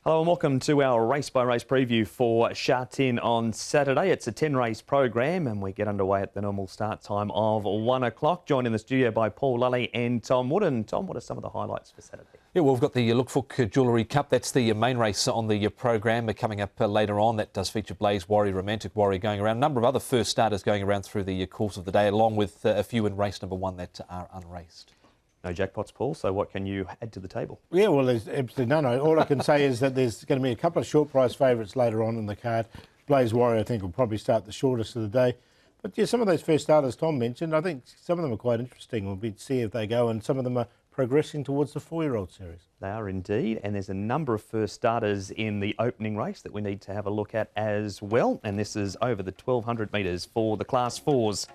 Hello and welcome to our race-by-race preview for Sha Tin on Saturday. It's a 10-race program and we get underway at the normal start time of 1 o'clock. Joined in the studio by Paul Lally and Tom Wood. And Tom, what are some of the highlights for Saturday? Yeah, well, we've got the Look for Jewellery Cup. That's the main race on the program coming up later on. That does feature Blaze Warrior, Romantic Warrior going around. A number of other first starters going around through the course of the day, along with a few in race number 1 that are unraced. No jackpots, Paul, so what can you add to the table? Yeah, well, there's absolutely none. All I can say is that there's going to be a couple of short price favourites later on in the card. Blaze Warrior, I think, will probably start the shortest of the day. But yeah, some of those first starters Tom mentioned, I think some of them are quite interesting. We'll see if they go, and some of them are progressing towards the 4-year-old series. They are indeed, and there's a number of first starters in the opening race that we need to have a look at as well. And this is over the 1,200 metres for the Class 4s.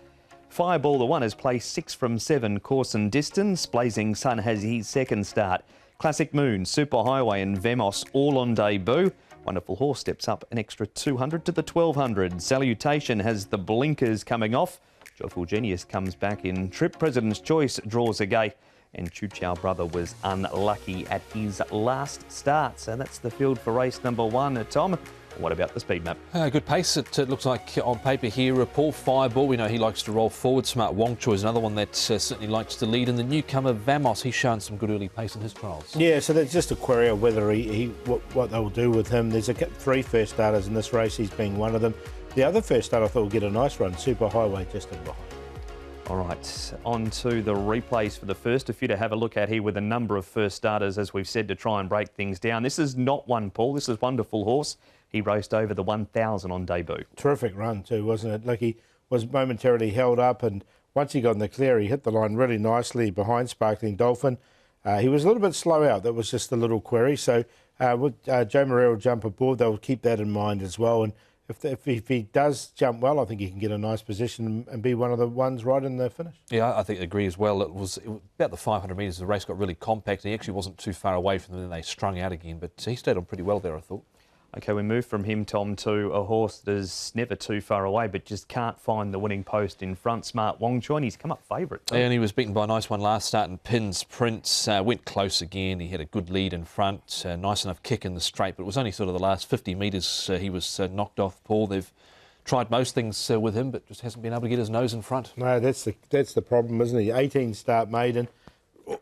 Fireball, the one, has placed 6 from 7 course and distance. Blazing Sun has his second start. Classic Moon, Super Highway and Vemos all on debut. Wonderful Horse steps up an extra 200 to the 1,200. Salutation has the blinkers coming off. Joyful Genius comes back in trip. President's Choice draws a gate. And Chu Chow Brother was unlucky at his last start. So that's the field for race number 1. Tom, what about the speed map? Good pace, it looks like on paper here. Paul Fireball, we know he likes to roll forward. Smart Wong Choi is another one that certainly likes to lead. And the newcomer Vamos, he's shown some good early pace in his trials. Yeah, so there's just a query of whether what they'll do with him. There's 3 first starters in this race, he's being one of them. The other first starter I thought will get a nice run, Super Highway, just in behind. All right, on to the replays for the first. A few to have a look at here with a number of first starters, as we've said, to try and break things down. This is not one, Paul. This is Wonderful Horse. He raced over the 1,000 on debut. Terrific run too, wasn't it? Like, he was momentarily held up, and once he got in the clear, he hit the line really nicely behind Sparkling Dolphin. He was a little bit slow out. That was just a little query. So with Joe Moreira will jump aboard, they'll keep that in mind as well. And if he does jump well, I think he can get a nice position and be one of the ones right in the finish. Yeah, I think I agree as well. It was about the 500 metres. The race got really compact. He actually wasn't too far away from them, and they strung out again. But he stayed on pretty well there, I thought. OK, we move from him, Tom, to a horse that is never too far away, but just can't find the winning post in front. Smart Wong Choi, and he's come up favourite. Yeah, and he was beaten by a nice one last start, and Pins Prince went close again. He had a good lead in front, nice enough kick in the straight, but it was only sort of the last 50 metres he was knocked off, Paul. They've tried most things with him, but just hasn't been able to get his nose in front. No, that's the problem, isn't he? 18 start maiden.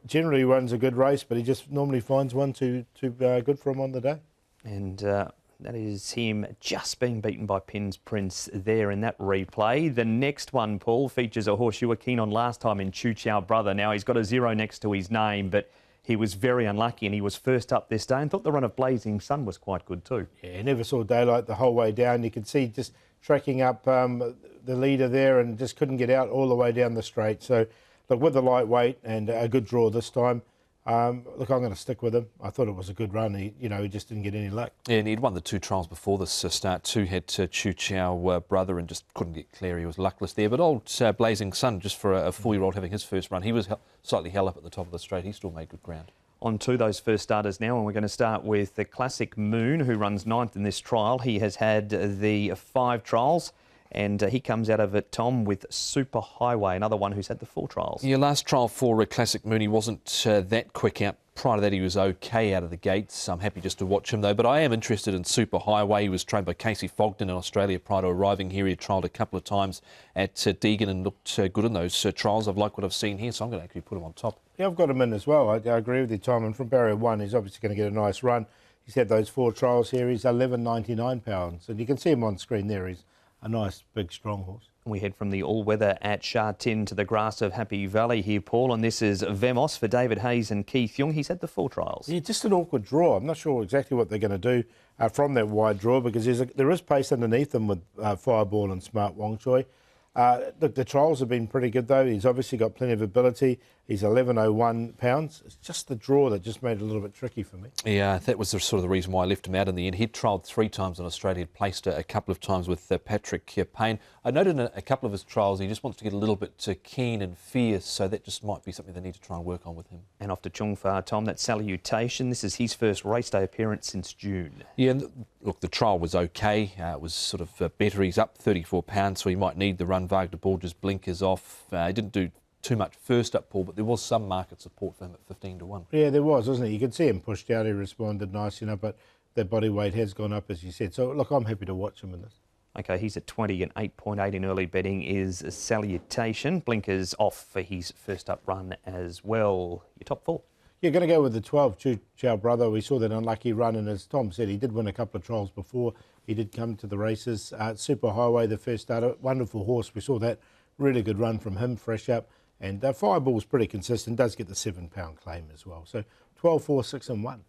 Generally runs a good race, but he just normally finds one too good for him on the day. And that is him just being beaten by Pins Prince there in that replay. The next one, Paul, features a horse you were keen on last time in Chu Chow Brother. Now, he's got a 0 next to his name, but he was very unlucky and he was first up this day, and thought the run of Blazing Sun was quite good too. Yeah, never saw daylight the whole way down. You could see just tracking up the leader there and just couldn't get out all the way down the straight. So, look, with the lightweight and a good draw this time, look, I'm going to stick with him. I thought it was a good run. He just didn't get any luck. Yeah, and he'd won the 2 trials before this start too. Had Chu Chow Brother and just couldn't get clear. He was luckless there. But old Blazing Sun, just for a 4-year-old having his first run, he was slightly held up at the top of the straight. He still made good ground. On to those first starters now, and we're going to start with the Classic Moon, who runs 9th in this trial. He has had the 5 trials. And he comes out of it, Tom, with Super Highway, another one who's had the 4 trials. Yeah, last trial for Classic Moon, he wasn't that quick out. Prior to that, he was OK out of the gates. I'm happy just to watch him, though. But I am interested in Super Highway. He was trained by Casey Fogden in Australia prior to arriving here. He had trialled a couple of times at Deegan and looked good in those trials. I've liked what I've seen here, so I'm going to actually put him on top. Yeah, I've got him in as well. I agree with you, Tom. And from barrier 1, he's obviously going to get a nice run. He's had those 4 trials here. He's 11.99 pounds. And you can see him on screen there. He's a nice, big, strong horse. We head from the all-weather at Sha Tin to the grass of Happy Valley here, Paul, and this is Vemos for David Hayes and Keith Young. He's had the 4 trials. Yeah, just an awkward draw. I'm not sure exactly what they're going to do from that wide draw, because there is pace underneath them with Fireball and Smart Wong Choi. Look, the trials have been pretty good, though. He's obviously got plenty of ability. He's 11.01 pounds. It's just the draw that just made it a little bit tricky for me. Yeah, that was sort of the reason why I left him out in the end. He'd trialled 3 times in Australia. He'd placed a couple of times with Patrick Payne. I noted in a couple of his trials he just wants to get a little bit keen and fierce, so that just might be something they need to try and work on with him. And off to Chung Fa, Tom, that Salutation. This is his first race day appearance since June. Yeah, look, the trial was OK. It was sort of better. He's up 34 pounds, so he might need the run. Wagner Borges blinkers off. He didn't do too much first up, Paul, but there was some market support for him at 15 to 1. Yeah, there was, wasn't it? You could see him pushed out. He responded nice, but their body weight has gone up, as you said. So, look, I'm happy to watch him in this. Okay, he's at 20 and 8.8 in early betting is Salutation. Blinkers off for his first up run as well. Your top four? You're going to go with the 12, Chu Chow Brother. We saw that unlucky run, and as Tom said, he did win a couple of trials before. He did come to the races. Super Highway, the first starter, wonderful horse. We saw that really good run from him, fresh up. And Fireball's pretty consistent, does get the £7 claim as well. So 12, 4, 6 and 1.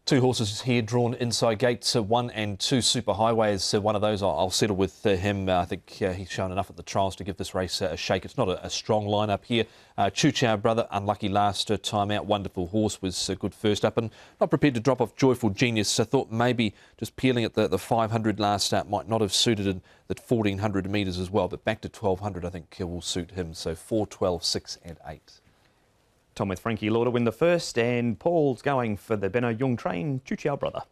Two horses here drawn inside gates, 1 and 2. Super Highway is one of those. I'll settle with him. I think he's shown enough at the trials to give this race a shake. It's not a strong lineup here. Chu Chow Brother, unlucky last time out. Wonderful horse, was a good first up and not prepared to drop off Joyful Genius. I thought maybe just peeling at the 500 last start might not have suited at 1400 metres as well. But back to 1200 I think will suit him. So 4, 12, 6 and 8. Tom with Frankie Law to win the first, and Paul's going for the Benno Young train, Chu Chow Brother.